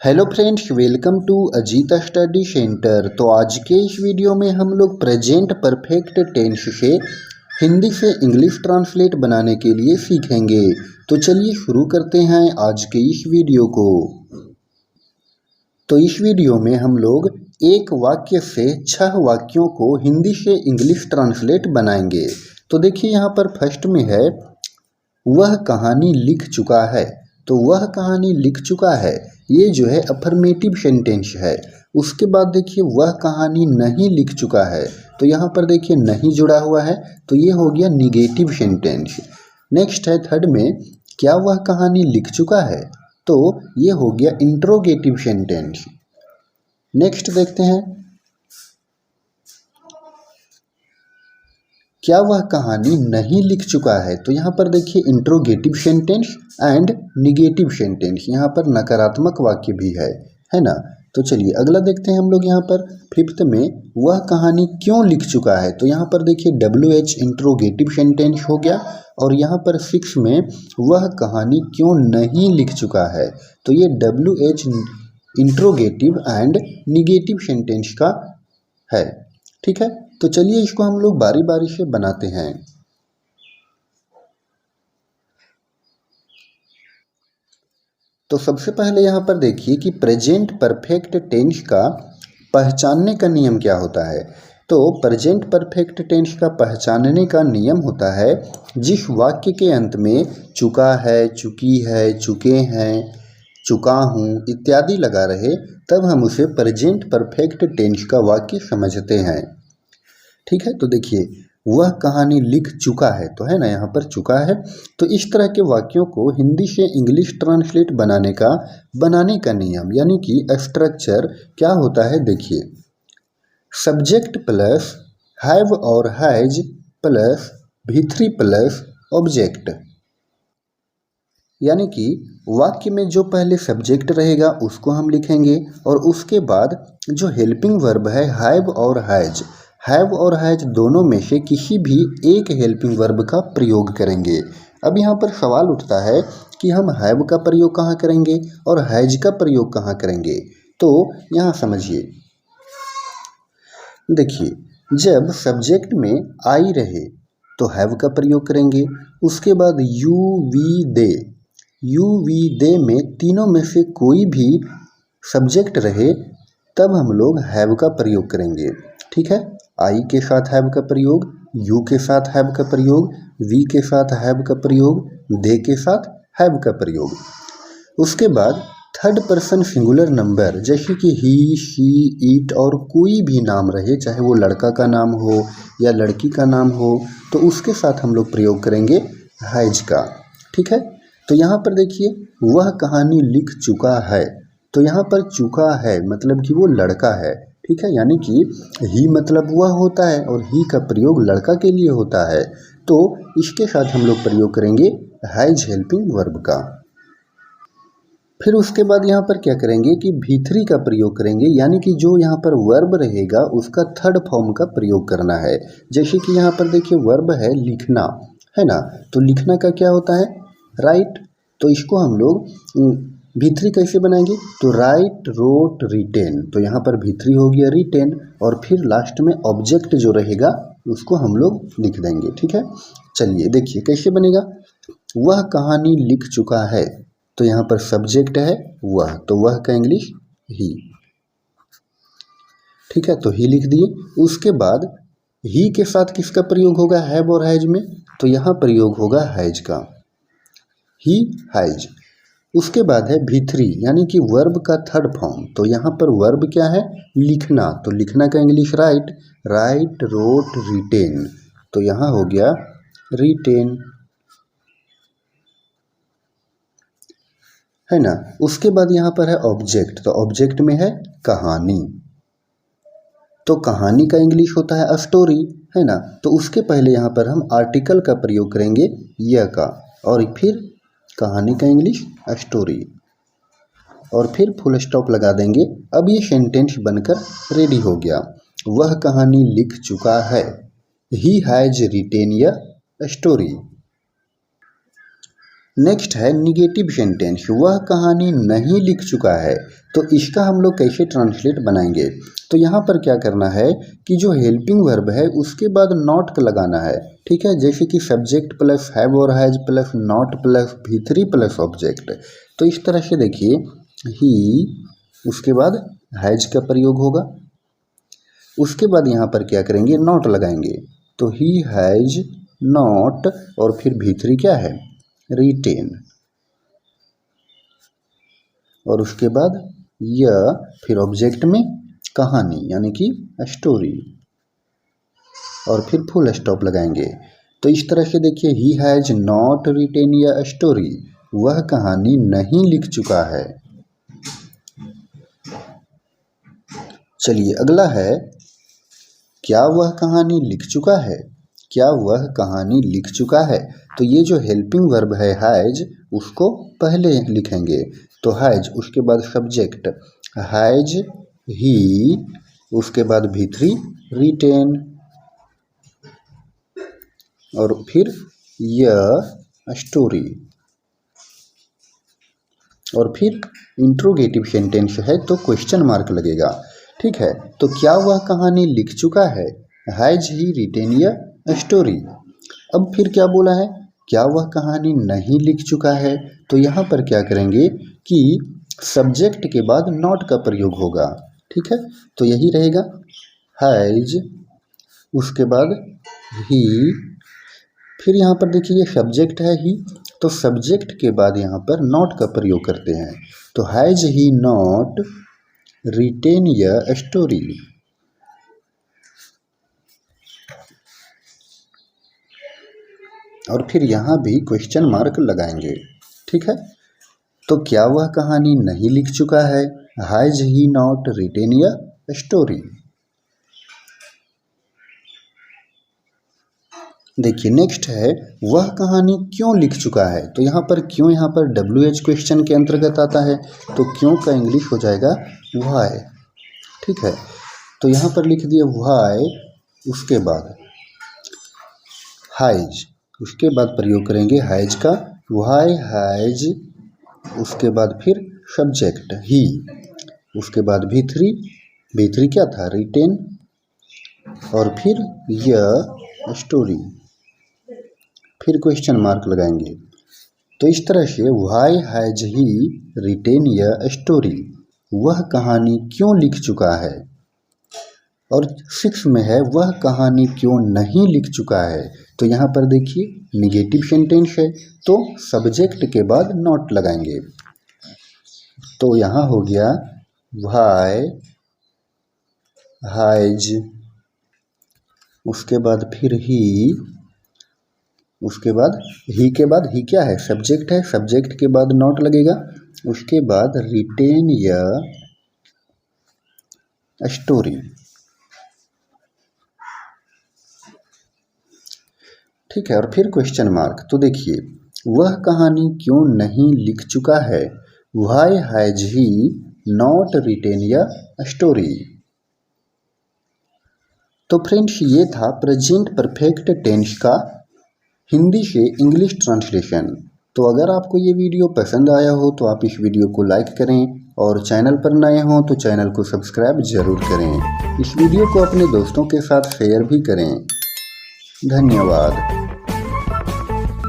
Hello friends, welcome to Ajit study centre. तो आज के इस वीडियो में हम लोग प्रेजेंट परफेक्ट टेंस से हिंदी से इंग्लिश ट्रांसलेट बनाने के लिए सीखेंगे। तो चलिए शुरू करते हैं आज के इस वीडियो को। तो इस वीडियो में हम लोग एक वाक्य से 6 वाक्यों को हिंदी से इंग्लिश ट्रांसलेट बनाएंगे। तो देखिए यहाँ पर फर्स्ट में है, वह कहानी लिख चुका है। तो वह कहानी लिख चुका है, ये जो है अफर्मेटिव सेंटेंस है। उसके बाद देखिए वह कहानी नहीं लिख चुका है, तो यहाँ पर देखिए नहीं जुड़ा हुआ है, तो ये हो गया निगेटिव सेंटेंस। नेक्स्ट है थर्ड में, क्या वह कहानी लिख चुका है, तो ये हो गया इंट्रोगेटिव सेंटेंस। नेक्स्ट देखते हैं, क्या वह कहानी नहीं लिख चुका है, तो यहाँ पर देखिए interrogative sentence and negative sentence, यहाँ पर नकारात्मक वाक्य भी है ना। तो चलिए अगला देखते हैं हम लोग। यहाँ पर फिफ्थ में, वह कहानी क्यों लिख चुका है, तो यहाँ पर देखिए WH इंट्रोगेटिव सेंटेंस हो गया। और यहाँ पर सिक्स में, वह कहानी क्यों नहीं लिख चुका है, तो ये WH interrogative and negative sentence का है। ठीक है, तो चलिए इसको हम लोग बारी बारी से बनाते हैं। तो सबसे पहले यहाँ पर देखिए कि प्रेजेंट परफेक्ट टेंस का पहचानने का नियम क्या होता है। तो प्रेजेंट परफेक्ट टेंस का पहचानने का नियम होता है, जिस वाक्य के अंत में चुका है, चुकी है, चुके हैं, चुका हूँ इत्यादि लगा रहे, तब हम उसे प्रेजेंट परफेक्ट टेंस का वाक्य समझते हैं। ठीक है, तो देखिए वह कहानी लिख चुका है, तो है ना यहाँ पर चुका है। तो इस तरह के वाक्यों को हिंदी से इंग्लिश ट्रांसलेट बनाने का नियम यानी कि स्ट्रक्चर क्या होता है, देखिए सब्जेक्ट प्लस हैव और has plus V3 plus object. यानी कि वाक्य में जो पहले सब्जेक्ट रहेगा उसको हम लिखेंगे, और उसके बाद जो हेल्पिंग वर्ब है हैव और हैज दोनों में से किसी भी एक हेल्पिंग वर्ब का प्रयोग करेंगे। अब यहाँ पर सवाल उठता है कि हम हैव का प्रयोग कहाँ करेंगे और हैज का प्रयोग कहाँ करेंगे। तो यहाँ समझिए, देखिए जब सब्जेक्ट में आई रहे तो हैव का प्रयोग करेंगे। उसके बाद यू वी दे में तीनों में से कोई भी सब्जेक्ट रहे तब हम लोग हैव का प्रयोग करेंगे। ठीक है, आई के साथ हैव का प्रयोग, यू के साथ हैव का प्रयोग, वी के साथ हैव का प्रयोग, दे के साथ हैव का प्रयोग। उसके बाद थर्ड पर्सन सिंगुलर नंबर जैसे कि ही, शी, इट और कोई भी नाम रहे, चाहे वो लड़का का नाम हो या लड़की का नाम हो, तो उसके साथ हम लोग प्रयोग करेंगे हैज का। ठीक है, तो यहाँ पर देखिए वह कहानी लिख चुका है, तो यहाँ पर चुका है मतलब कि वो लड़का है। ठीक है, यानी कि ही मतलब वह होता है और ही का प्रयोग लड़का के लिए होता है, तो इसके साथ हम लोग प्रयोग करेंगे हैज हेल्पिंग वर्ब का। फिर उसके बाद यहाँ पर क्या करेंगे कि V3 का प्रयोग करेंगे, यानी कि जो यहाँ पर वर्ब रहेगा उसका थर्ड फॉर्म का प्रयोग करना है। जैसे कि यहाँ पर देखिए वर्ब है लिखना, है ना, तो लिखना का क्या होता है, राइट। तो इसको हम लोग V3 कैसे बनाएंगे, तो राइट, रोट, रिटेन, तो यहाँ पर V3 हो गया रिटेन, और फिर लास्ट में ऑब्जेक्ट जो रहेगा उसको हम लोग लिख देंगे। ठीक है, चलिए देखिए कैसे बनेगा। वह कहानी लिख चुका है, तो यहाँ पर सब्जेक्ट है वह, तो वह का इंग्लिश ही। ठीक है, तो ही लिख दिए। उसके बाद ही के साथ किसका प्रयोग होगा, हैव और हैज में, तो यहाँ प्रयोग होगा हैज का, ही हैज। उसके बाद है V3 यानी कि वर्ब का थर्ड फॉर्म, तो यहाँ पर वर्ब क्या है, लिखना, तो लिखना का इंग्लिश राइट, रोट, रिटेन, तो यहाँ हो गया रिटेन, है ना। उसके बाद यहाँ पर है ऑब्जेक्ट, तो ऑब्जेक्ट में है कहानी, तो कहानी का इंग्लिश होता है स्टोरी, है ना। तो उसके पहले यहाँ पर हम आर्टिकल का प्रयोग करेंगे यह का, और फिर कहानी का इंग्लिश स्टोरी, और फिर फुल स्टॉप लगा देंगे। अब ये सेंटेंस बनकर रेडी हो गया, वह कहानी लिख चुका है, ही हैज रिटेन या स्टोरी। नेक्स्ट है निगेटिव सेंटेंस, वह कहानी नहीं लिख चुका है। तो इसका हम लोग कैसे ट्रांसलेट बनाएंगे? तो यहाँ पर क्या करना है कि जो हेल्पिंग वर्ब है उसके बाद नॉट लगाना है, ठीक है। जैसे कि सब्जेक्ट प्लस हैव और has plus not plus V3 plus object. तो इस तरह से देखिए, ही उसके बाद हैज का प्रयोग होगा, उसके बाद यहाँ पर क्या करेंगे, नॉट लगाएंगे। तो ही हैज नॉट और फिर V3 क्या है, रिटेन, और उसके बाद यह फिर ऑब्जेक्ट में कहानी यानी कि स्टोरी, और फिर फुल स्टॉप लगाएंगे। तो इस तरह से देखिए, ही हैज नॉट रिटेन या स्टोरी, वह कहानी नहीं लिख चुका है। चलिए अगला है, क्या वह कहानी लिख चुका है? क्या वह कहानी लिख चुका है? तो ये जो हेल्पिंग वर्ब है हैज, उसको पहले लिखेंगे। तो हैज, उसके बाद सब्जेक्ट हैज ही, उसके बाद V3 रिटेन, और फिर यह स्टोरी, और फिर इंट्रोगेटिव सेंटेंस है तो क्वेश्चन मार्क लगेगा, ठीक है। तो क्या वह कहानी लिख चुका है? हैज ही रिटेन या स्टोरी। अब फिर क्या बोला है, क्या वह कहानी नहीं लिख चुका है? तो यहाँ पर क्या करेंगे कि सब्जेक्ट के बाद नॉट का प्रयोग होगा, ठीक है। तो यही रहेगा, हैज, उसके बाद ही, फिर यहाँ पर देखिए सब्जेक्ट है ही, तो सब्जेक्ट के बाद यहाँ पर नॉट का प्रयोग करते हैं। तो हैज ही नॉट रिटेन या स्टोरी। और फिर यहाँ भी क्वेश्चन मार्क लगाएंगे, ठीक है। तो क्या वह कहानी नहीं लिख चुका है? हैज ही नॉट रिटेन या स्टोरी। देखिए नेक्स्ट है, वह कहानी क्यों लिख चुका है? तो यहाँ पर क्यों, यहाँ पर WH क्वेश्चन के अंतर्गत आता है, तो क्यों का इंग्लिश हो जाएगा व्हाई, ठीक है। तो यहाँ पर लिख दिया व्हाई, उसके बाद हैज, उसके बाद प्रयोग करेंगे हैज का, व्हाई हैज, उसके बाद फिर सब्जेक्ट ही, उसके बाद V3 क्या था, रिटेन, और फिर यह स्टोरी, फिर क्वेश्चन मार्क लगाएंगे। तो इस तरह से व्हाई हैज ही रिटेन या स्टोरी, वह कहानी क्यों लिख चुका है। और 6 में है, वह कहानी क्यों नहीं लिख चुका है। तो यहाँ पर देखिए निगेटिव सेंटेंस है तो सब्जेक्ट के बाद नॉट लगाएंगे। तो यहाँ हो गया व्हाई हैज, उसके बाद फिर ही, उसके बाद ही के बाद ही क्या है, सब्जेक्ट है, सब्जेक्ट के बाद नॉट लगेगा, उसके बाद रिटेन या स्टोरी, ठीक है। और फिर क्वेश्चन मार्क। तो देखिए, वह कहानी क्यों नहीं लिख चुका है, why has he not written या स्टोरी। तो फ्रेंड्स, ये था प्रेजेंट परफेक्ट टेंस का हिंदी से इंग्लिश ट्रांसलेशन। तो अगर आपको ये वीडियो पसंद आया हो तो आप इस वीडियो को लाइक करें, और चैनल पर नए हों तो चैनल को सब्सक्राइब जरूर करें। इस वीडियो को अपने दोस्तों के साथ शेयर भी करें। धन्यवाद।